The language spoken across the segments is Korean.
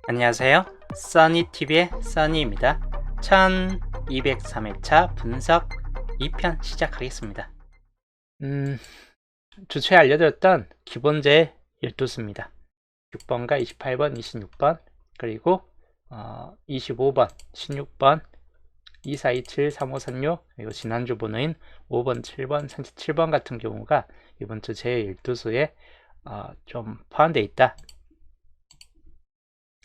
안녕하세요. 써니TV의 써니입니다. 1203회차 분석 2편 시작하겠습니다. 주초에 알려드렸던 기본제 12수입니다. 6번과 28번, 26번, 그리고 25번, 16번, 2427, 3536, 그리고 지난주 번호인 5번, 7번, 37번 같은 경우가 이번 주 제12수에 좀 포함되어 있다.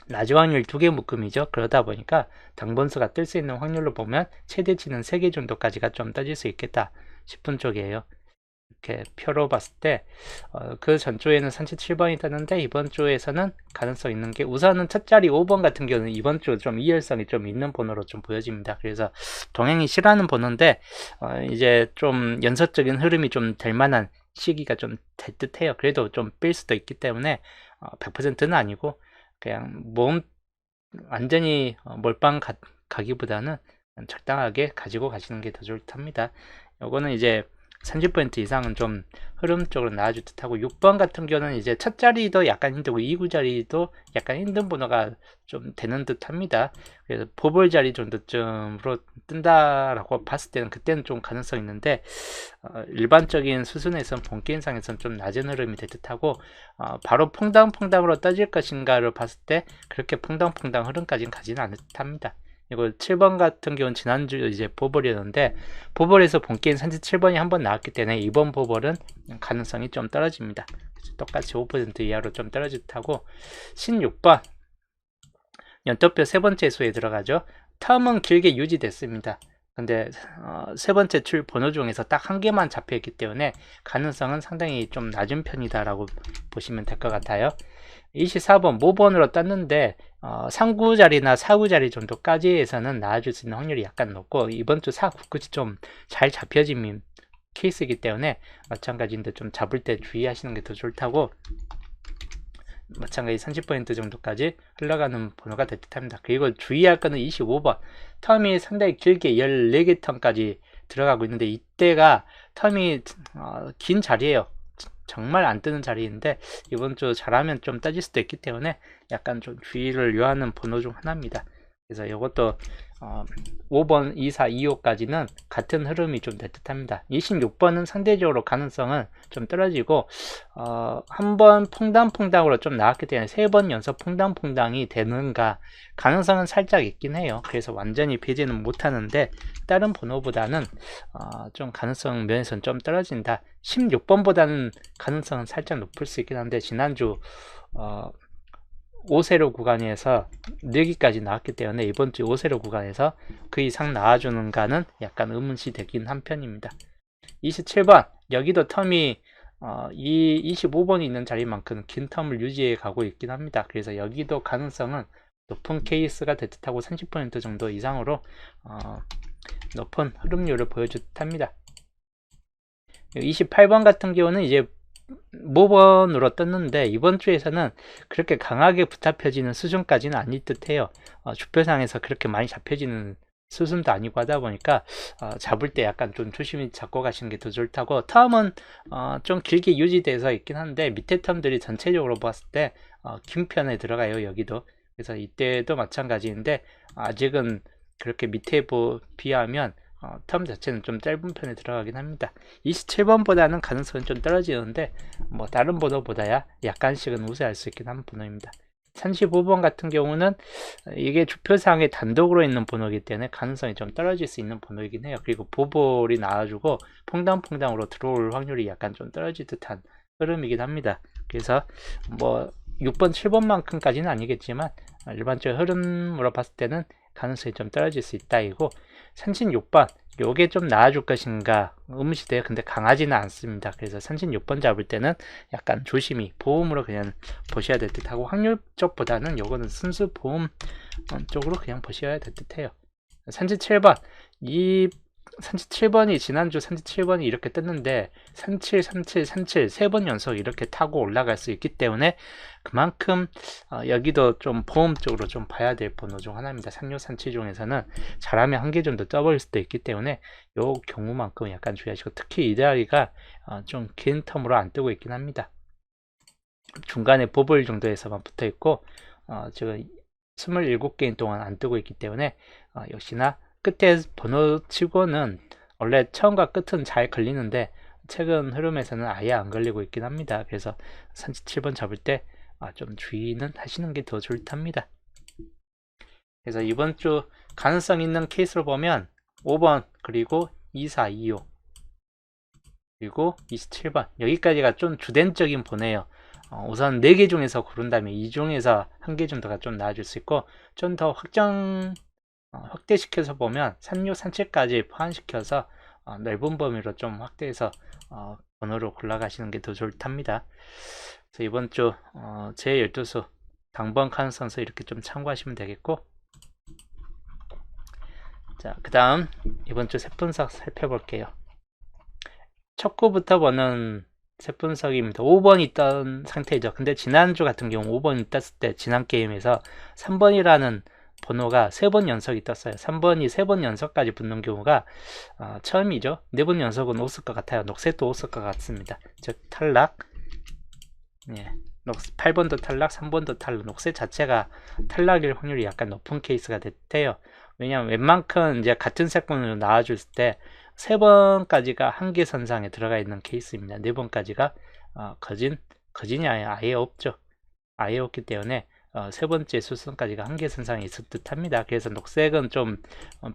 낮은 확률 2개 묶음이죠. 그러다 보니까 당번수가 뜰 수 있는 확률로 보면 최대치는 3개 정도까지가 좀 떠질 수 있겠다 싶은 쪽이에요. 이렇게 표로 봤을 때 그 전주에는 37번이 떴는데 이번 주에서는 가능성 있는 게 우선은 첫 자리 5번 같은 경우는 이번 주 좀 이열성이 좀 있는 번호로 좀 보여집니다. 그래서 동행이 싫어하는 번호인데 이제 좀 연속적인 흐름이 좀 될 만한 시기가 좀 될 듯해요. 그래도 좀 뺄 수도 있기 때문에 100%는 아니고 그냥 몸 완전히 몰빵 가기보다는 적당하게 가지고 가시는 게 더 좋답니다. 요거는 이제 30% 이상은 좀 흐름 쪽으로 나아줄 듯하고 6번 같은 경우는 이제 첫 자리도 약간 힘들고 2구 자리도 약간 힘든 번호가 좀 되는 듯합니다. 그래서 보볼 자리 정도쯤으로 뜬다라고 봤을 때는 그때는 좀 가능성 있는데 일반적인 수준에선 본게임상에선 좀 낮은 흐름이 될 듯하고 바로 퐁당퐁당으로 떠질 것인가를 봤을 때 그렇게 퐁당퐁당 흐름까지는 가지는 않을 듯합니다. 이거 7번 같은 경우는 지난주 이제 보벌이었는데 보벌에서 본게임 37번이 한번 나왔기 때문에 이번 보벌은 가능성이 좀 떨어집니다. 똑같이 5% 이하로 좀 떨어질 듯하고 16번 연토표 세 번째 수에 들어가죠. 텀은 길게 유지됐습니다. 근데 세 번째 출 번호 중에서 딱 한 개만 잡혀있기 때문에 가능성은 상당히 좀 낮은 편이다라고 보시면 될 것 같아요. 24번 모번으로 떴는데 3구 자리나 4구 자리 정도까지에서는 나와줄 수 있는 확률이 약간 높고 이번 주 4, 9끝이 좀 잘 잡혀진 케이스이기 때문에 마찬가지인데 좀 잡을 때 주의하시는 게 더 좋다고 마찬가지 30% 정도까지 흘러가는 번호가 될 듯합니다. 그리고 주의할 거는 25번 텀이 상당히 길게 14개 텀까지 들어가고 있는데 이때가 텀이 긴 자리예요. 정말 안 뜨는 자리인데 이번 주 잘하면 좀 따질 수도 있기 때문에 약간 좀 주의를 요하는 번호 중 하나입니다. 그래서 이것도 5번, 24, 25까지는 같은 흐름이 좀 될 듯합니다. 26번은 상대적으로 가능성은 좀 떨어지고 한번 퐁당퐁당으로 좀 나왔기 때문에 3번 연속 퐁당퐁당이 되는가 가능성은 살짝 있긴 해요. 그래서 완전히 배제는 못하는데 다른 번호보다는 좀 가능성 면에서는 좀 떨어진다. 16번보다는 가능성은 살짝 높을 수 있긴 한데 지난주 5세로 구간에서 4기까지 나왔기 때문에 이번 주 5세로 구간에서 그 이상 나와주는가는 약간 의문시 되긴 한 편입니다. 27번 여기도 텀이 이 25번이 있는 자리만큼 긴 텀을 유지해 가고 있긴 합니다. 그래서 여기도 가능성은 높은 케이스가 될 듯하고 30% 정도 이상으로 높은 흐름률을 보여줄 듯합니다. 28번 같은 경우는 이제 모번으로 떴는데 이번 주에서는 그렇게 강하게 붙잡혀지는 수준까지는 아닐 듯해요. 주표상에서 그렇게 많이 잡혀지는 수준도 아니고 하다 보니까 잡을 때 약간 좀 조심히 잡고 가시는 게 더 좋다고 텀은 좀 길게 유지돼서 있긴 한데 밑에 텀들이 전체적으로 봤을 때 긴 편에 들어가요. 여기도 그래서 이때도 마찬가지인데 아직은 그렇게 밑에 비하면 텀 자체는 좀 짧은 편에 들어가긴 합니다. 27번보다는 가능성은 좀 떨어지는데 뭐 다른 번호보다야 약간씩은 우세할 수 있긴 한 번호입니다. 35번 같은 경우는 이게 주표상에 단독으로 있는 번호이기 때문에 가능성이 좀 떨어질 수 있는 번호이긴 해요. 그리고 보볼이 나와주고 퐁당퐁당으로 들어올 확률이 약간 좀 떨어질 듯한 흐름이긴 합니다. 그래서 뭐 6번, 7번만큼까지는 아니겠지만 일반적 흐름으로 봤을 때는 가능성이 좀 떨어질 수 있다 이고 36번 요게 좀 나아줄 것인가 의문시돼요. 근데 강하지는 않습니다. 그래서 36번 잡을 때는 약간 조심히 보험으로 그냥 보셔야 될 듯하고 확률 쪽보다는 요거는 순수 보험 쪽으로 그냥 보셔야 될 듯해요. 37번 이 37번이 지난주 37번이 이렇게 떴는데 37, 37, 37 3번 연속 이렇게 타고 올라갈 수 있기 때문에 그만큼 여기도 좀 보험 쪽으로 좀 봐야 될 번호 중 하나입니다. 36, 37 중에서는 잘하면 한 개 정도 떠버릴 수도 있기 때문에 요 경우만큼 약간 주의하시고 특히 이 자리가 좀 긴 텀으로 안 뜨고 있긴 합니다. 중간에 보볼 정도에서만 붙어 있고 지금 27게임 동안 안 뜨고 있기 때문에 역시나 끝에 번호 치고는 원래 처음과 끝은 잘 걸리는데 최근 흐름에서는 아예 안 걸리고 있긴 합니다. 그래서 37번 잡을 때 좀 주의는 하시는 게 더 좋답니다. 그래서 이번 주 가능성 있는 케이스로 보면 5번 그리고 24, 25 그리고 27번 여기까지가 좀 주된적인 보네요. 우선 4개 중에서 고른다면 이 중에서 1개 정도가 좀 나아질 수 있고 좀 더 확대시켜서 보면 36, 37까지 포함시켜서 넓은 범위로 좀 확대해서 번호로 골라가시는 게 더 좋답니다. 그래서 이번 주 제 12수 당번 가능성서 이렇게 좀 참고하시면 되겠고, 자, 그 다음 이번 주 세분석 살펴볼게요. 첫 구부터 보는 세분석입니다. 5번 있던 상태죠. 근데 지난주 같은 경우 5번 떴을 때 지난 게임에서 3번이라는 번호가 3번 연속이 떴어요. 3번이 3번 연속까지 붙는 경우가 처음이죠. 4번 연속은 없을 것 같아요. 녹색도 없을 것 같습니다. 즉 탈락. 예. 8번도 탈락, 3번도 탈락. 녹색 자체가 탈락일 확률이 약간 높은 케이스가 됐대요. 왜냐면 웬만큼 이제 같은 색깔로 나와줄 때 3번까지가 한계선상에 들어가 있는 케이스입니다. 4번까지가 거진이 아예 없죠. 아예 없기 때문에 세 번째 수순까지가 한계선상에 있을 듯 합니다. 그래서 녹색은 좀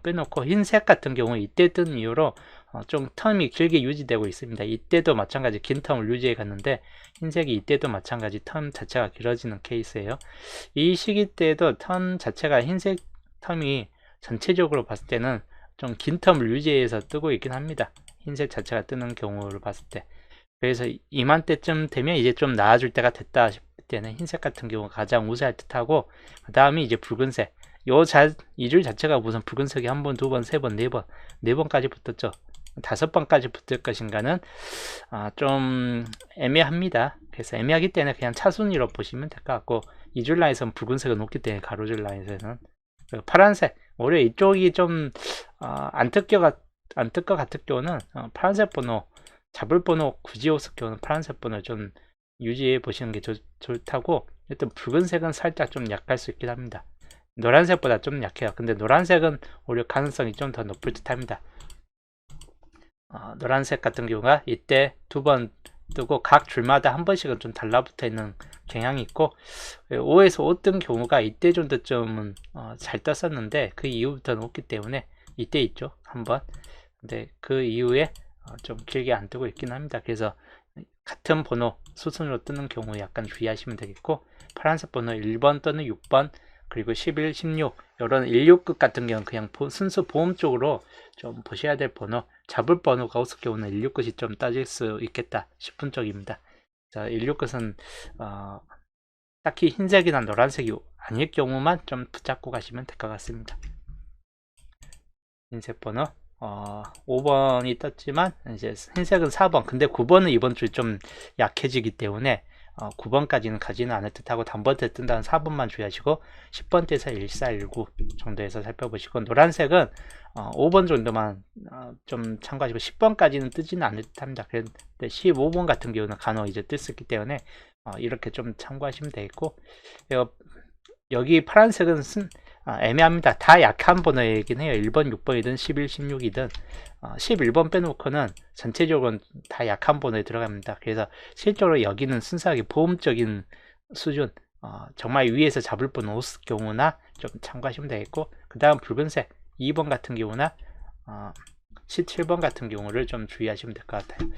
빼놓고 흰색 같은 경우 이때 뜬 이후로 좀 텀이 길게 유지되고 있습니다. 이때도 마찬가지 긴 텀을 유지해 갔는데 흰색이 이때도 마찬가지 텀 자체가 길어지는 케이스예요. 이 시기 때도 텀 자체가 흰색 텀이 전체적으로 봤을 때는 좀 긴 텀을 유지해서 뜨고 있긴 합니다. 흰색 자체가 뜨는 경우를 봤을 때. 그래서 이맘때쯤 되면 이제 좀 나아질 때가 됐다 싶을 때는 흰색 같은 경우가 가장 우세할 듯하고, 그 다음에 이제 붉은색. 이 줄 자체가 무슨 붉은색이 한 번, 두 번, 세 번, 네 번, 4번까지 붙었죠. 5번까지 붙을 것인가는 좀 애매합니다. 그래서 애매하기 때문에 그냥 차순위로 보시면 될 것 같고, 이 줄 라인에서는 붉은색은 없기 때문에 가로줄 라인에서는 파란색. 오히려 이쪽이 좀 안 뜰 것 같을 경우는 파란색 번호 잡을 번호 굳이 없을 경우는 파란색 번호 좀 유지해 보시는 게 좋다고. 일단 붉은색은 살짝 좀 약할 수 있긴 합니다. 노란색보다 좀 약해요. 근데 노란색은 오히려 가능성이 좀 더 높을 듯 합니다. 노란색 같은 경우가 이때 2번 뜨고 각 줄마다 한 번씩은 좀 달라붙어 있는 경향이 있고, 5에서 5 뜬 경우가 이때 정도쯤은 잘 떴었는데 그 이후부터는 없기 때문에 이때 있죠, 한번. 근데 그 이후에 좀 길게 안 뜨고 있긴 합니다. 그래서 같은 번호 수순으로 뜨는 경우 약간 주의하시면 되겠고, 파란색 번호 1번 또는 6번 그리고 11, 16 이런 16끝 같은 경우는 그냥 순수 보험 쪽으로 좀 보셔야 될 번호, 잡을 번호가 없을 경우는 16끝이 좀 따질 수 있겠다 싶은 쪽입니다. 자, 16끝은 딱히 흰색이나 노란색이 아닐 경우만 좀 붙잡고 가시면 될 것 같습니다. 흰색 번호 5번이 떴지만 이제 흰색은 4번, 근데 9번은 이번 주에 좀 약해지기 때문에 9번까지는 가지는 않을 듯하고 단번에 뜬다는 4번만 주의하시고 10번대에서 1419 정도에서 살펴보시고, 노란색은 5번 정도만 좀 참고하시고 10번까지는 뜨지는 않을 듯합니다. 그런데 15번 같은 경우는 간혹 이제 뜰 수 있기 때문에 이렇게 좀 참고하시면 되겠고, 여기 파란색은 애매합니다. 다 약한 번호이긴 해요. 1번, 6번이든 11, 16이든 11번 빼놓고는 전체적으로 다 약한 번호에 들어갑니다. 그래서 실제로 여기는 순수하게 보험적인 수준, 정말 위에서 잡을 번 없을 경우나 좀 참고하시면 되겠고, 그 다음 붉은색 2번 같은 경우나 17번 같은 경우를 좀 주의하시면 될 것 같아요.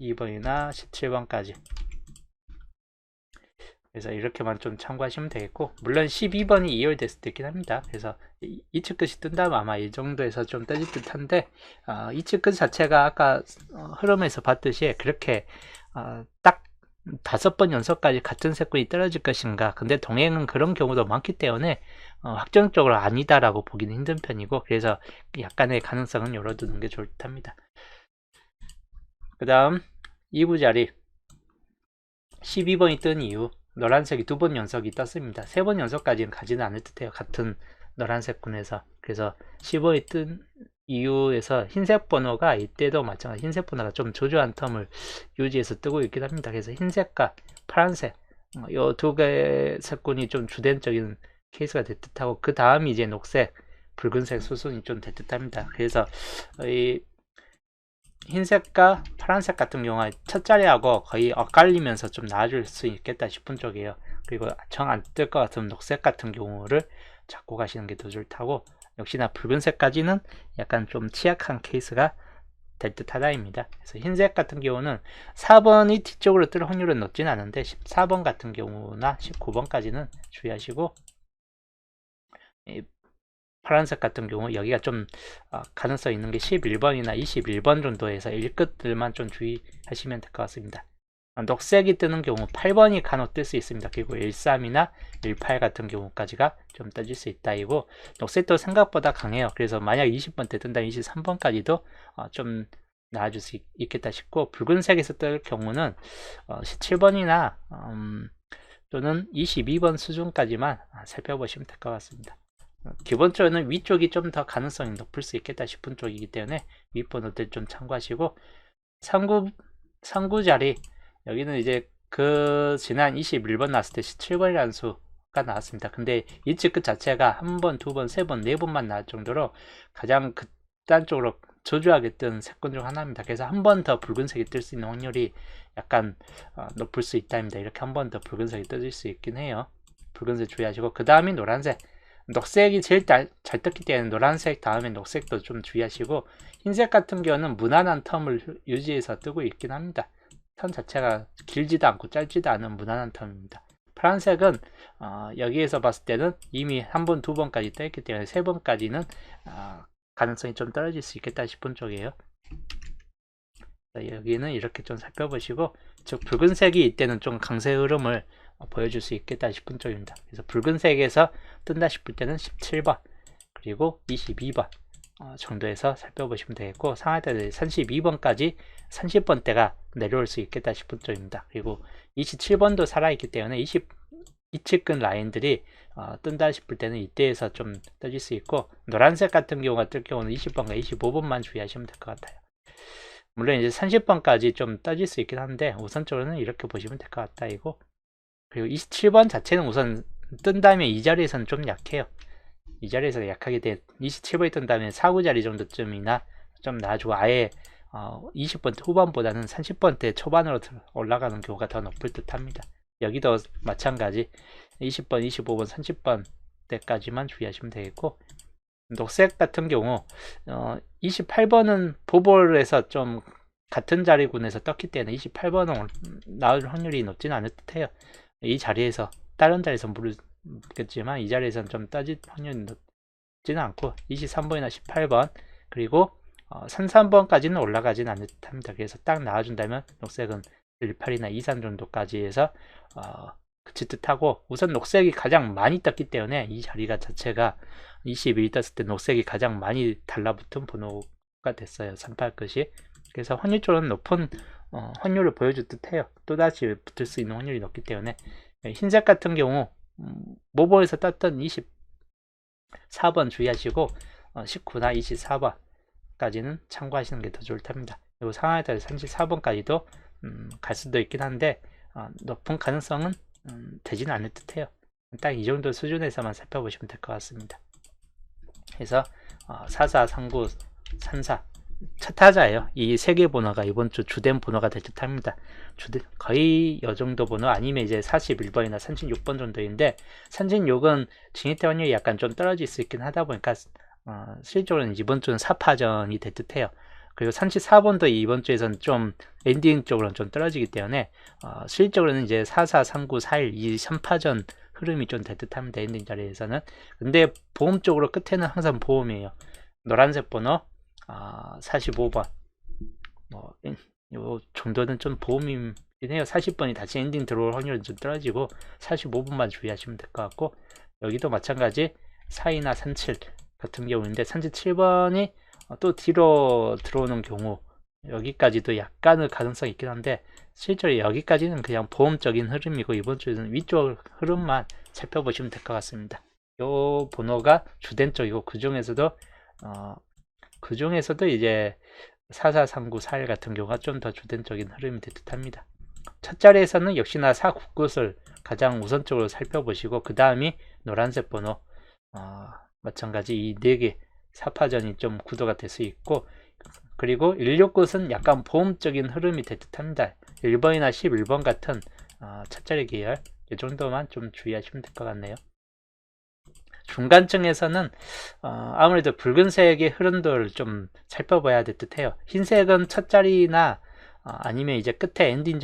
2번이나 17번까지. 그래서 이렇게만 좀 참고하시면 되겠고, 물론 12번이 2월 됐을 때 있긴 합니다. 그래서 이측 끝이 뜬다면 아마 이 정도에서 좀 떠질 듯 한데, 이측 끝 자체가 아까 흐름에서 봤듯이 그렇게 딱 5번 연속까지 같은 색깔이 떨어질 것인가. 근데 동행은 그런 경우도 많기 때문에 확정적으로 아니다라고 보기는 힘든 편이고, 그래서 약간의 가능성은 열어두는 게 좋을 듯 합니다. 그 다음 2부 자리 12번이 뜬 이유, 노란색이 2번 연속이 떴습니다. 3번 연속까지는 가지는 않을 듯해요. 같은 노란색 군에서. 그래서 10번이 뜬 이유에서 흰색 번호가 이때도 마찬가지 흰색 번호가 좀 조조한 텀을 유지해서 뜨고 있긴 합니다. 그래서 흰색과 파란색 이 두 개의 색군이 좀 주된적인 케이스가 될 듯하고, 그 다음이 이제 녹색, 붉은색 수순이 좀 될 듯합니다. 그래서 이 흰색과 파란색 같은 경우는 첫 자리하고 거의 엇갈리면서 좀 나아질 수 있겠다 싶은 쪽이에요. 그리고 정 안 뜰 것 같으면 녹색 같은 경우를 잡고 가시는 게 더 좋다고, 역시나 붉은색까지는 약간 좀 취약한 케이스가 될 듯하다입니다. 그래서 흰색 같은 경우는 4번이 뒤쪽으로 뜰 확률은 높진 않은데 14번 같은 경우나 19번까지는 주의하시고, 파란색 같은 경우 여기가 좀 가능성 있는 게 11번이나 21번 정도에서 1끝들만 좀 주의하시면 될 것 같습니다. 녹색이 뜨는 경우 8번이 간혹 뜰 수 있습니다. 그리고 13이나 18 같은 경우까지가 좀 떠질 수 있다. 이고 녹색도 생각보다 강해요. 그래서 만약 20번 때 뜬다면 23번까지도 좀 나아질 수 있겠다 싶고, 붉은색에서 뜰 경우는 17번이나 또는 22번 수준까지만 살펴보시면 될 것 같습니다. 기본적으로는 위쪽이 좀 더 가능성이 높을 수 있겠다 싶은 쪽이기 때문에 윗번호들 좀 참고하시고, 상구 자리, 여기는 이제 그 지난 21번 나왔을 때 17번이라는 수가 나왔습니다. 근데 이치 끝 자체가 한 번, 두 번, 세 번, 네 번만 나올 정도로 가장 극단적으로 저조하게 뜬 색권 중 하나입니다. 그래서 한 번 더 붉은색이 뜰 수 있는 확률이 약간 높을 수 있다입니다. 이렇게 한 번 더 붉은색이 떠질 수 있긴 해요. 붉은색 주의하시고, 그 다음이 노란색. 녹색이 제일 잘 떴기 때문에 노란색 다음에 녹색도 좀 주의하시고, 흰색 같은 경우는 무난한 텀을 유지해서 뜨고 있긴 합니다. 텀 자체가 길지도 않고 짧지도 않은 무난한 텀입니다. 파란색은 여기에서 봤을 때는 이미 한 번, 두 번까지 떠있기 때문에 세 번까지는 가능성이 좀 떨어질 수 있겠다 싶은 쪽이에요. 여기는 이렇게 좀 살펴보시고, 즉 붉은색이 이때는 좀 강세 흐름을 보여줄 수 있겠다 싶은 쪽입니다. 그래서 붉은색에서 뜬다 싶을 때는 17번 그리고 22번 정도에서 살펴보시면 되겠고, 상하이들 32번까지 30번대가 내려올 수 있겠다 싶은 쪽입니다. 그리고 27번도 살아있기 때문에 27근 라인들이 뜬다 싶을 때는 이때에서 좀 떠질 수 있고, 노란색 같은 경우가 뜰 경우는 20번과 25번만 주의하시면 될 것 같아요. 물론 이제 30번까지 좀 떠질 수 있긴 한데 우선적으로는 이렇게 보시면 될 것 같다 이고, 그리고 27번 자체는 우선 뜬다면 이 자리에서는 좀 약해요. 이 자리에서 약하게 돼 27번이 뜬다면 4, 자리 정도쯤이나 좀 나아지고, 아예 20번대 후반보다는 30번대 초반으로 올라가는 경우가 더 높을 듯 합니다. 여기도 마찬가지 20번, 25번, 30번 때까지만 주의하시면 되겠고, 녹색 같은 경우 28번은 보볼에서 좀 같은 자리군에서 떴기 때문에 28번은 나올 확률이 높지는 않을 듯해요. 이 자리에서 다른 자리에서 모르겠지만 이 자리에서는 좀 떠질 확률이 높지는 않고, 23번이나 18번 그리고 33번까지는 올라가지는 않을 듯합니다. 그래서 딱 나와준다면 녹색은 18이나 23 정도까지 해서 그칠 듯하고, 우선 녹색이 가장 많이 떴기 때문에 이 자리가 자체가 21 떴을 때 녹색이 가장 많이 달라붙은 번호가 됐어요. 38끝이. 그래서 확률적으로는 높은 확률을 보여줄 듯해요. 또다시 붙을 수 있는 확률이 높기 때문에. 흰색 같은 경우 모보에서 떴던 24번 주의하시고 19나 24번까지는 참고하시는 게 더 좋을 탑니다. 그리고 상하에 따라 34번까지도 갈 수도 있긴 한데 높은 가능성은 되지는 않을 듯해요. 딱 이 정도 수준에서만 살펴보시면 될 것 같습니다. 그래서 44, 39, 34 첫 타자예요. 이 세 개 번호가 이번 주 주된 번호가 될 듯 합니다. 거의 이 정도 번호 아니면 이제 41번이나 36번 정도인데, 36은 진입대 확률이 약간 좀 떨어질 수 있긴 하다 보니까 실질적으로는 이번 주는 4파전이 될 듯해요. 그리고 34번도 이번 주에서는 좀 엔딩 쪽으로는 좀 떨어지기 때문에 실질적으로는 이제 44, 39, 41 이 3파전 흐름이 좀 될 듯 합니다. 엔딩 자리에서는. 근데 보험 쪽으로 끝에는 항상 보험이에요. 노란색 번호 45번 요 정도는 좀 보험이긴 해요. 40번이 다시 엔딩 들어올 확률은 좀 떨어지고 45번만 주의하시면 될 것 같고, 여기도 마찬가지 42나 37 같은 경우인데 37번이 또 뒤로 들어오는 경우 여기까지도 약간의 가능성이 있긴 한데, 실제로 여기까지는 그냥 보험적인 흐름이고 이번 주에는 위쪽 흐름만 살펴보시면 될 것 같습니다. 요 번호가 주된 쪽이고, 그 중에서도 이제 44, 39, 41 같은 경우가 좀 더 주된적인 흐름이 될 듯 합니다. 첫 자리에서는 역시나 4, 9끝을 가장 우선적으로 살펴보시고 그 다음이 노란색 번호 마찬가지 이 4개 4파전이 좀 구도가 될 수 있고, 그리고 16끝은 약간 보험적인 흐름이 될 듯합니다. 1번이나 11번 같은 첫 자리 계열 이 정도만 좀 주의하시면 될 것 같네요. 중간층에서는 아무래도 붉은색의 흐름도를 좀 살펴봐야 될 듯해요. 흰색은 첫 자리나 아니면 이제 끝에 엔딩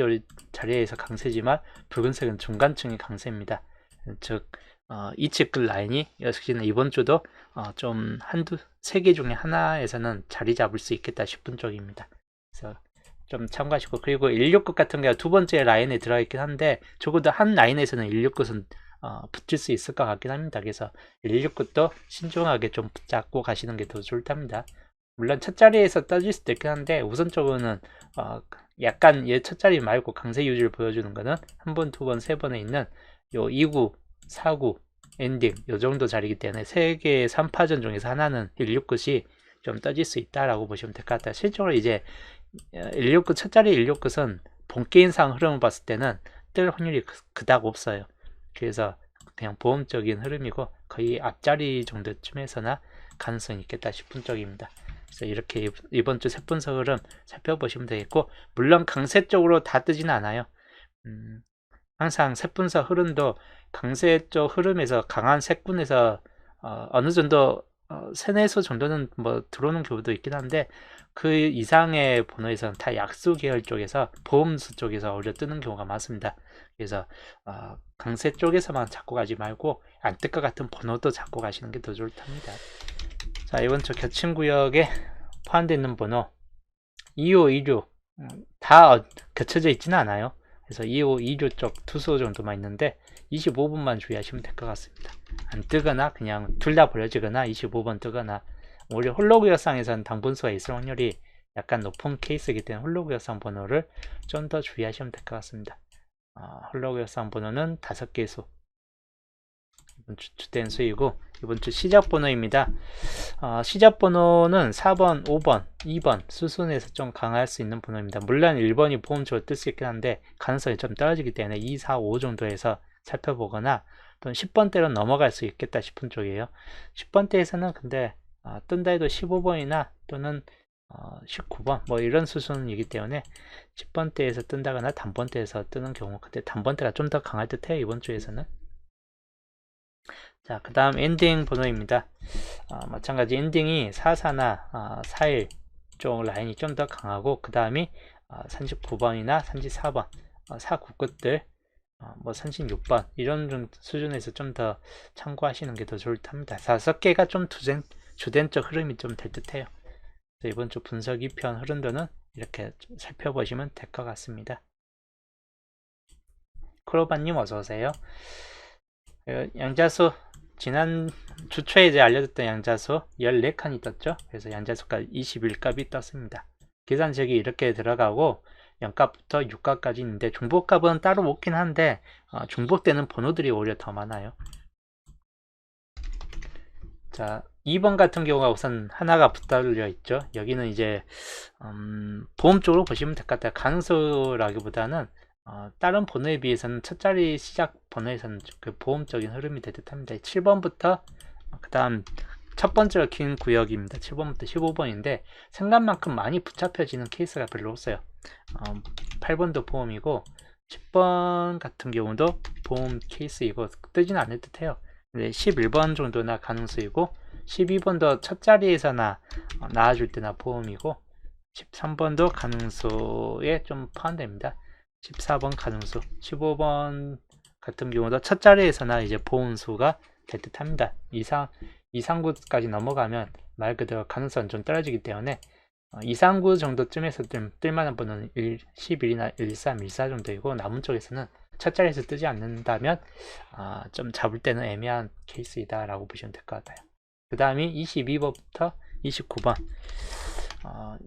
자리에서 강세지만 붉은색은 중간층이 강세입니다. 즉 이치끝 라인이 역시나 이번 주도 좀 한두 세 개 중에 하나에서는 자리 잡을 수 있겠다 싶은 쪽입니다. 그래서 좀 참고하시고, 그리고 16끝 같은 경우 두 번째 라인에 들어 있긴 한데 적어도 한 라인에서는 16끝은 붙일 수 있을 것 같긴 합니다. 그래서 16끝도 신중하게 좀 붙잡고 가시는 게 더 좋을 답니다. 물론 첫 자리에서 떠질 수도 있긴 한데 우선적으로는 약간 얘 첫 자리 말고 강세 유지를 보여주는 거는 한 번, 두 번, 세 번에 있는 요 2구, 4구, 엔딩 요 정도 자리이기 때문에 3개의 3파전 중에서 하나는 16끝이 좀 떠질 수 있다라고 보시면 될 것 같아요. 실제로 이제 16끝, 첫 자리 16끝은 본게임상 흐름을 봤을 때는 뜰 확률이 그닥 없어요. 그래서 그냥 보험적인 흐름이고 거의 앞자리 정도쯤에서나 가능성이 있겠다 싶은 쪽입니다. 그래서 이렇게 이번 주 세분석 흐름 살펴보시면 되겠고, 물론 강세 쪽으로 다 뜨지는 않아요. 항상 세분석 흐름도 강세 쪽 흐름에서 강한 세군에서 어느 정도 세네수 정도는 뭐 들어오는 경우도 있긴 한데 그 이상의 번호에서는 다 약수 계열 쪽에서 보험수 쪽에서 오히려 뜨는 경우가 많습니다. 그래서 강세 쪽에서만 잡고 가지 말고 안 뜰 것 같은 번호도 잡고 가시는 게 더 좋을 탑니다. 자, 이번 주 겹친 구역에 포함되어 있는 번호 25, 26 다 겹쳐져 있지는 않아요. 그래서 25, 26 쪽 투수 정도만 있는데 25번만 주의하시면 될 것 같습니다. 안 뜨거나 그냥 둘 다 버려지거나 25번 뜨거나, 오히려 홀로그역상에서는 당분수가 있을 확률이 약간 높은 케이스이기 때문에 홀로그역상 번호를 좀 더 주의하시면 될 것 같습니다. 홀로그역상 번호는 5개 수 이번 주 주된 수이고, 이번 주 시작 번호입니다. 시작 번호는 4번, 5번, 2번 수순에서 좀 강할 수 있는 번호입니다. 물론 1번이 보험적으로 뜰 수 있긴 한데 가능성이 좀 떨어지기 때문에 2, 4, 5 정도에서 살펴보거나 또는 10번대로 넘어갈 수 있겠다 싶은 쪽이에요. 10번대에서는 근데 뜬다 해도 15번이나 또는 19번 뭐 이런 수순이기 때문에 10번대에서 뜬다거나 단번대에서 뜨는 경우, 그때 단번대가 좀 더 강할 듯해요 이번 주에서는. 자, 그 다음 엔딩 번호입니다. 마찬가지 엔딩이 44나 41 쪽 라인이 좀 더 강하고, 그 다음이 39번이나 34번 49끝들 뭐 36번 이런 수준에서 좀 더 참고하시는 게 더 좋을 탑니다. 5개가 좀 주된적 흐름이 좀 될 듯해요. 이번 주 분석 2편 흐름도는 이렇게 좀 살펴보시면 될 것 같습니다. 크로바님 어서오세요. 양자수 지난 주초에 이제 알려줬던 양자수 14칸이 떴죠. 그래서 양자수가 21값이 떴습니다. 계산식이 이렇게 들어가고 0값부터 6값까지 있는데 중복값은 따로 없긴 한데 중복되는 번호들이 오히려 더 많아요. 자, 2번 같은 경우가 우선 하나가 붙달려 있죠. 여기는 이제 보험 쪽으로 보시면 될 것 같아요. 가능수라기보다는 다른 번호에 비해서는 첫 자리 시작 번호에서는 그 보험적인 흐름이 될 듯합니다. 7번부터 그 다음 첫 번째로 긴 구역입니다. 7번부터 15번인데 생각만큼 많이 붙잡혀지는 케이스가 별로 없어요. 8번도 보험이고 10번 같은 경우도 보험 케이스이고 뜨지는 않을 듯해요. 근데 11번 정도나 가능수이고 12번도 첫 자리에서나 나와줄 때나 보험이고 13번도 가능수에 좀 포함됩니다. 14번 가능수, 15번 같은 경우도 첫 자리에서나 이제 보험수가 될 듯합니다. 이상구까지 넘어가면 말 그대로 가능성은 좀 떨어지기 때문에 239 정도쯤에서 뜰만한 번호는 11이나 13, 14 정도이고 남은 쪽에서는 첫 자리에서 뜨지 않는다면 좀 잡을 때는 애매한 케이스이다 라고 보시면 될 것 같아요. 그 다음이 22번부터 29번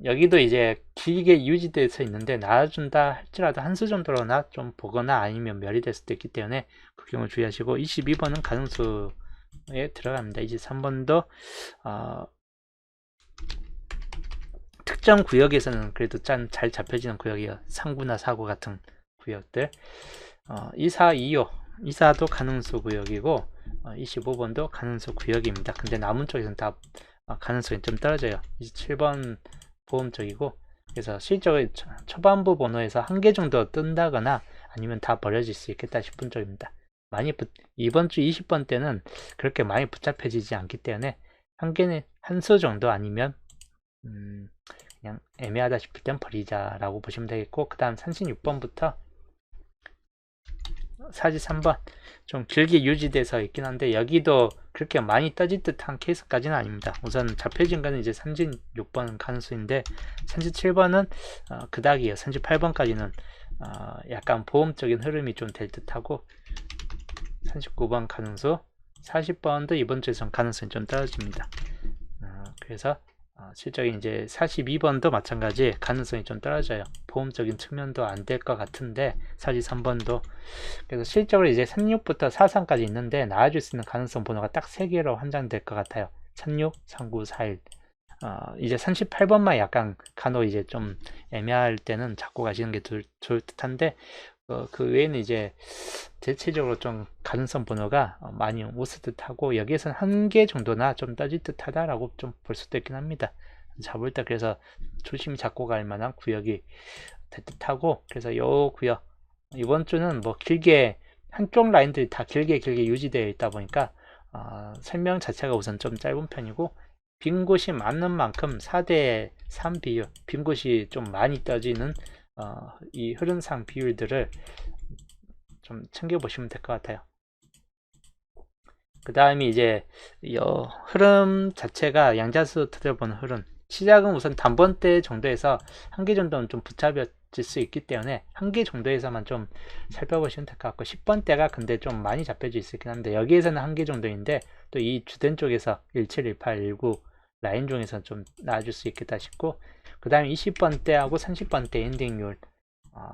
여기도 이제 길게 유지돼서 있는데 나와준다 할지라도 한 수 정도로나 좀 보거나 아니면 멸이 될 수도 있기 때문에 그 경우 주의하시고, 22번은 가능수에 들어갑니다. 23번도 특정 구역에서는 그래도 잘 잡혀지는 구역이에요. 3구나 4구 같은 구역들 24, 25 24도 가능수 구역이고 25번도 가능수 구역입니다. 근데 남은 쪽에서는 다 가능성이 좀 떨어져요. 27번 보험 쪽이고, 그래서 실적을 초반부 번호에서 한 개 정도 뜬다거나 아니면 다 버려질 수 있겠다 싶은 쪽입니다. 이번 주 20번 때는 그렇게 많이 붙잡혀지지 않기 때문에 한 개는 한 수 정도 아니면 그냥 애매하다 싶을 땐 버리자라고 보시면 되겠고, 그 다음 36번부터 43번 좀 길게 유지돼서 있긴 한데, 여기도 그렇게 많이 떠질 듯한 케이스까지는 아닙니다. 우선 잡혀진 거는 이제 36번 가능수인데, 37번은 그닥이에요. 38번까지는 약간 보험적인 흐름이 좀 될 듯하고, 39번 가능수, 40번도 이번 주에선 가능성이 좀 떨어집니다. 그래서 실적인 이제 42번도 마찬가지 가능성이 좀 떨어져요. 보험적인 측면도 안 될 것 같은데, 43번도. 그래서 실적으로 이제 36부터 43까지 있는데, 나와줄 수 있는 가능성 번호가 딱 3개로 한정될 것 같아요. 36, 39, 41. 이제 38번만 약간 간혹 이제 좀 애매할 때는 잡고 가시는 게 좋을 듯한데, 그 외에는 이제 대체적으로 좀 가능성 번호가 많이 웃을 듯하고, 여기에서는 한 개 정도나 좀 떠질 듯하다라고 좀 볼 수도 있긴 합니다. 잡을 때 그래서 조심히 잡고 갈 만한 구역이 될 듯하고, 그래서 요 구역 이번 주는 뭐 길게 한쪽 라인들이 다 길게 유지되어 있다 보니까 설명 자체가 우선 좀 짧은 편이고, 빈 곳이 많은 만큼 4대 3 비율, 빈 곳이 좀 많이 떠지는 이 흐름상 비율들을 좀 챙겨보시면 될 것 같아요. 그 다음에 이제 흐름 자체가 양자수 틀을 보는 흐름, 시작은 우선 단번대 정도에서 한 개 정도는 좀 붙잡혀질 수 있기 때문에 한 개 정도에서만 좀 살펴보시면 될 것 같고, 10번대가 근데 좀 많이 잡혀질 수 있긴 한데, 여기에서는 한 개 정도인데 또 이 주된 쪽에서 17, 18, 19 라인 중에서 좀 나와줄 수 있겠다 싶고, 그 다음에 20번대하고 30번대 엔딩률,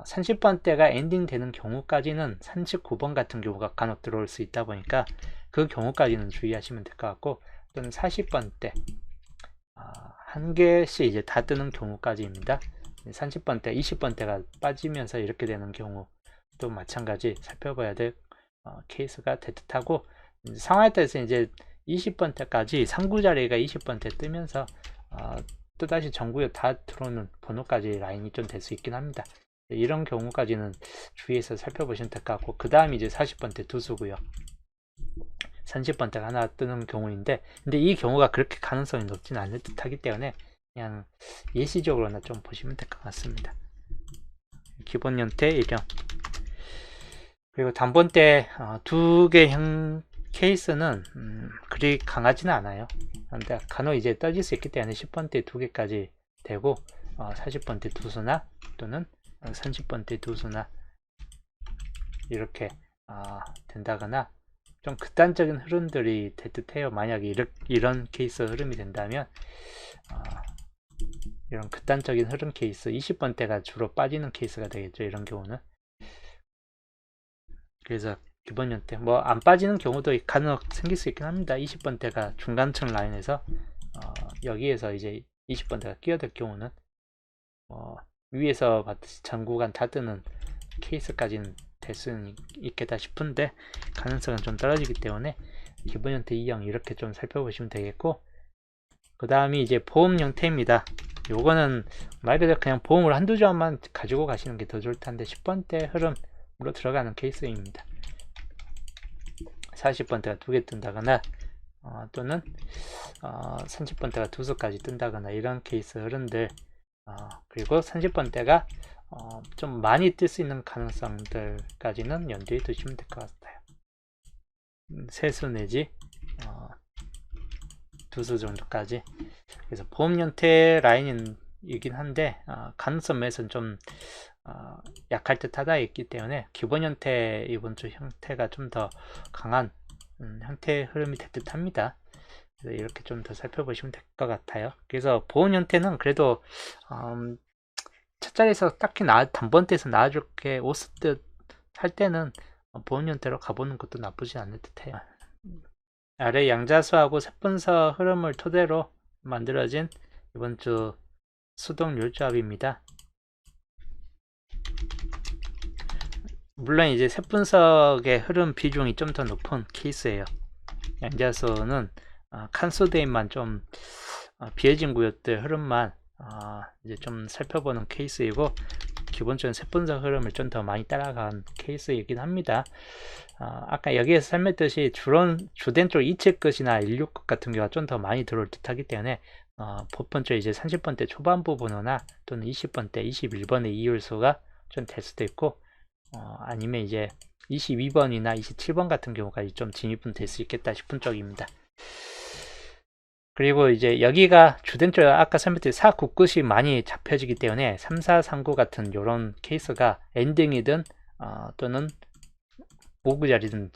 30번대가 엔딩 되는 경우까지는 39번 같은 경우가 간혹 들어올 수 있다 보니까 그 경우까지는 주의하시면 될 것 같고, 또는 40번대 한 개씩 이제 다 뜨는 경우까지입니다. 30번대, 20번대가 빠지면서 이렇게 되는 경우도 마찬가지 살펴봐야 될 케이스가 될 듯하고, 상황에 따라서 이제 20번대까지 상구자리가 20번대 뜨면서 또다시 전구에 다 들어오는 번호까지 라인이 좀 될 수 있긴 합니다. 이런 경우까지는 주의해서 살펴보시면 될 것 같고, 그 다음 이제 40번대 두수고요. 30번대가 하나 뜨는 경우인데, 근데 이 경우가 그렇게 가능성이 높지는 않을 듯하기 때문에 그냥 예시적으로나 좀 보시면 될 것 같습니다. 기본 형태 1형, 그리고 단번대 두 개 형 케이스는 그리 강하지는 않아요. 근데 간혹 이제 떠질 수 있기 때문에 10번대 두 개까지 되고, 40번대 두수나 또는 30번대 두수나 이렇게 된다거나 좀 극단적인 흐름들이 될 듯해요. 만약에 이런 케이스 흐름이 된다면 이런 극단적인 흐름 케이스, 20번대가 주로 빠지는 케이스가 되겠죠. 이런 경우는. 그래서 기본 형태 뭐 안 빠지는 경우도 간혹 생길 수 있긴 합니다. 20번대가 중간층 라인에서 여기에서 이제 20번대가 끼어들 경우는 위에서 봤듯이 전 구간 다 뜨는 케이스까지는 될 수는 있겠다 싶은데, 가능성은 좀 떨어지기 때문에 기본 형태 2형 이렇게 좀 살펴보시면 되겠고, 그 다음이 이제 보험 형태입니다. 요거는 말 그대로 그냥 보험을 한두 점만 가지고 가시는 게 더 좋을 텐데, 10번대 흐름으로 들어가는 케이스입니다. 40번대가 두 개 뜬다거나 또는 30번대가 두 수까지 뜬다거나 이런 케이스 흐름들, 그리고 30번대가 좀 많이 뜰 수 있는 가능성들까지는 염두에 두시면 될 것 같아요. 세수 내지 두수 정도까지. 그래서 보험 형태 라인이긴 한데 가능성 면에서는 좀 약할 듯 하다 있기 때문에 기본 형태 이번 주 형태가 좀 더 강한 형태 흐름이 될 듯 합니다. 그래서 이렇게 좀 더 살펴보시면 될 것 같아요. 그래서 보험 형태는 그래도 첫 자리에서 딱히 단번대에서 나와줄 게 없을 듯 할 때는 보험 형태로 가보는 것도 나쁘지 않을 듯 해요. 아래 양자수하고 세분서 흐름을 토대로 만들어진 이번 주 수동 율조합입니다. 물론 이제 셋분석의 흐름 비중이 좀 더 높은 케이스예요. 양자수는 칸소데인만 좀 비해진 구역들 흐름만 이제 좀 살펴보는 케이스이고, 기본적인 셋분석 흐름을 좀 더 많이 따라간 케이스이긴 합니다. 아까 여기에서 설명했듯이 주된 쪽 2차 끝이나 16끝 같은 경우가 좀 더 많이 들어올 듯 하기 때문에 보편적 이제 30번대 초반부 번호나 또는 20번대 21번의 이율수가 좀 될 수도 있고, 아니면 이제 22번이나 27번 같은 경우까지 좀 진입은 될 수 있겠다 싶은 쪽입니다. 그리고 이제 여기가 주된 쪽 아까 설명드린 4, 9끝이 많이 잡혀지기 때문에 3, 4, 3, 9 같은 이런 케이스가 엔딩이든 또는 5구 자리든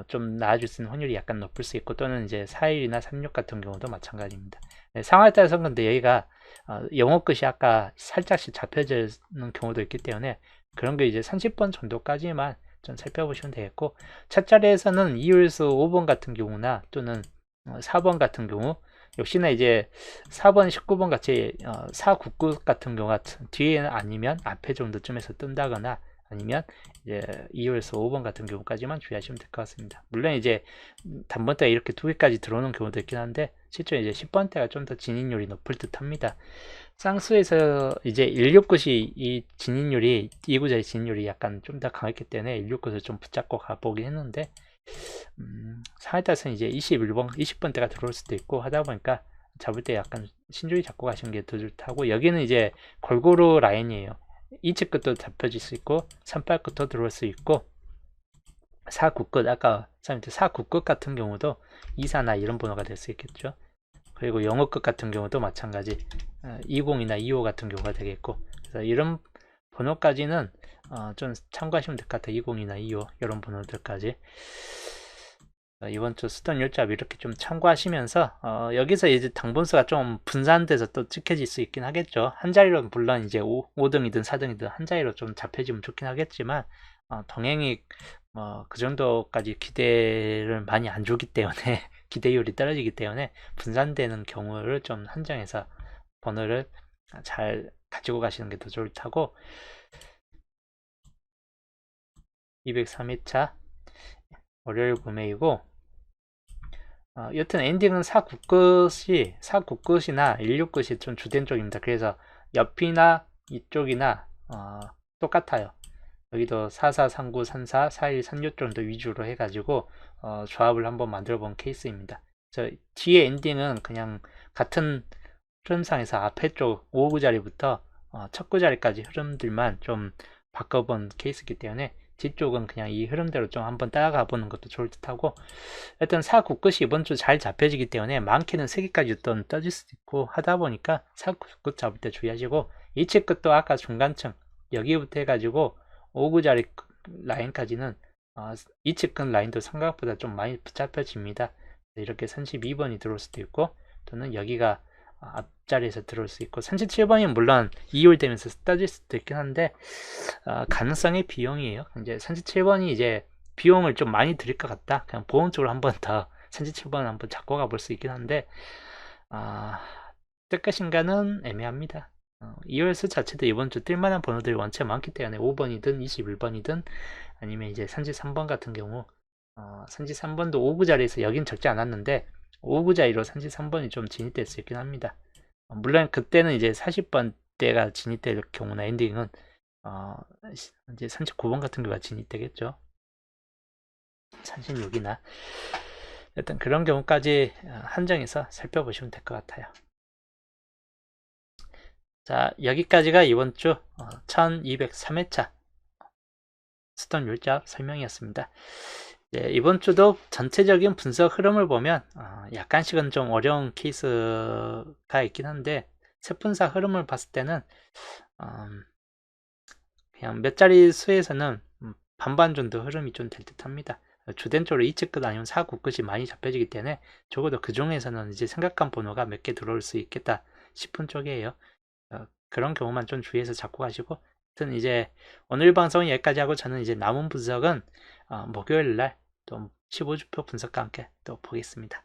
좀 나아질 수 있는 확률이 약간 높을 수 있고, 또는 이제 4일이나 36 같은 경우도 마찬가지입니다. 네, 상황에 따라서 근데 여기가 영어 끝이 아까 살짝씩 잡혀지는 경우도 있기 때문에 그런 게 이제 30번 정도까지만 좀 살펴보시면 되겠고, 첫 자리에서는 이율수 5번 같은 경우나 또는 4번 같은 경우, 역시나 이제 4번, 19번 같이 4, 9, 9 같은 경우가 뒤에는 아니면 앞에 정도쯤에서 뜬다거나, 아니면 이제 2호에서 5번 같은 경우까지만 주의하시면 될 것 같습니다. 물론 이제 단번대가 이렇게 두 개까지 들어오는 경우도 있긴 한데, 실제 이제 10번대가 좀 더 진입률이 높을 듯 합니다. 쌍수에서 이제 169시 이 진입률이, 2구자의 진입률이 약간 좀 더 강했기 때문에 169를 좀 붙잡고 가보긴 했는데, 상황에 따라서는 이제 21번, 20번대가 들어올 수도 있고 하다 보니까 잡을 때 약간 신중히 잡고 가시는 게 더 좋다고, 여기는 이제 골고루 라인이에요. 2치 끝도 잡혀질 수 있고 38 끝도 들어올 수 있고 4, 9끝, 아까 4, 9끝 같은 경우도 2사나 이런 번호가 될 수 있겠죠. 그리고 영어 끝 같은 경우도 마찬가지 20이나 25 같은 경우가 되겠고, 그래서 이런 번호까지는 좀 참고하시면 될 것 같아요. 20이나 25 이런 번호들까지 이번 주 수돈 율잡 이렇게 좀 참고하시면서 여기서 이제 당분수가 좀 분산돼서 또 찍혀질 수 있긴 하겠죠. 한 자리로 물론 이제 5등이든 4등이든 한 자리로 좀 잡혀지면 좋긴 하겠지만 동행이 그 정도까지 기대를 많이 안 주기 때문에 기대율이 떨어지기 때문에 분산되는 경우를 좀 한정해서 번호를 잘 가지고 가시는 게 더 좋다고, 203회차 월요일 구매이고, 여튼 엔딩은 4, 9끝이나 16끝이 좀 주된 쪽입니다. 그래서 옆이나 이쪽이나 똑같아요. 여기도 4, 4, 3, 9, 3, 4, 4, 1, 3, 6 정도 위주로 해가지고 조합을 한번 만들어 본 케이스입니다. 뒤에 엔딩은 그냥 같은 흐름상에서 앞에 쪽 5, 9자리부터 첫 9자리까지 흐름들만 좀 바꿔본 케이스이기 때문에 뒤쪽은 그냥 이 흐름대로 좀 한번 따라가 보는 것도 좋을 듯 하고, 일단 4, 9 끝이 이번 주 잘 잡혀지기 때문에 많게는 3개까지 떠질 수도 있고 하다 보니까 4, 9 끝 잡을 때 주의하시고, 2치 끝도 아까 중간층 여기부터 해가지고 5, 9자리 라인까지는 2치 끝 라인도 생각보다 좀 많이 붙잡혀집니다. 이렇게 32번이 들어올 수도 있고, 또는 여기가 앞자리에서 들어올 수 있고, 37번이 물론 2홀 되면서 떠질 수도 있긴 한데 가능성의 비용이에요. 이제 37번이 이제 비용을 좀 많이 들일 것 같다, 그냥 보험 쪽으로 한번 더 37번 한번 잡고 가볼 수 있긴 한데 뜰 것인가는 애매합니다. 2홀수 자체도 이번 주 뜰만한 번호들이 원체 많기 때문에 5번이든 21번이든 아니면 이제 33번 같은 경우 33번도 5구 자리에서 여긴 적지 않았는데 5구 자리로 33번이 좀 진입될 수 있긴 합니다. 물론 그때는 이제 40번대가 진입될 경우나 엔딩은 이제 39번 같은 경우가 진입되겠죠. 36이나 일단 그런 경우까지 한정해서 살펴보시면 될 것 같아요. 자, 여기까지가 이번 주 1203회차 수돈 율잡 설명이었습니다. 이번 주도 전체적인 분석 흐름을 보면 약간씩은 좀 어려운 케이스가 있긴 한데, 세분사 흐름을 봤을 때는 그냥 몇 자리 수에서는 반반 정도 흐름이 좀 될 듯 합니다. 주된 쪽으로 2치 끝 아니면 4, 9 끝이 많이 잡혀지기 때문에 적어도 그 중에서는 이제 생각한 번호가 몇 개 들어올 수 있겠다 싶은 쪽이에요. 그런 경우만 좀 주의해서 잡고 가시고, 하여튼 이제 오늘 방송은 여기까지 하고, 저는 이제 남은 분석은 목요일 날 또 15주표 분석과 함께 또 보겠습니다.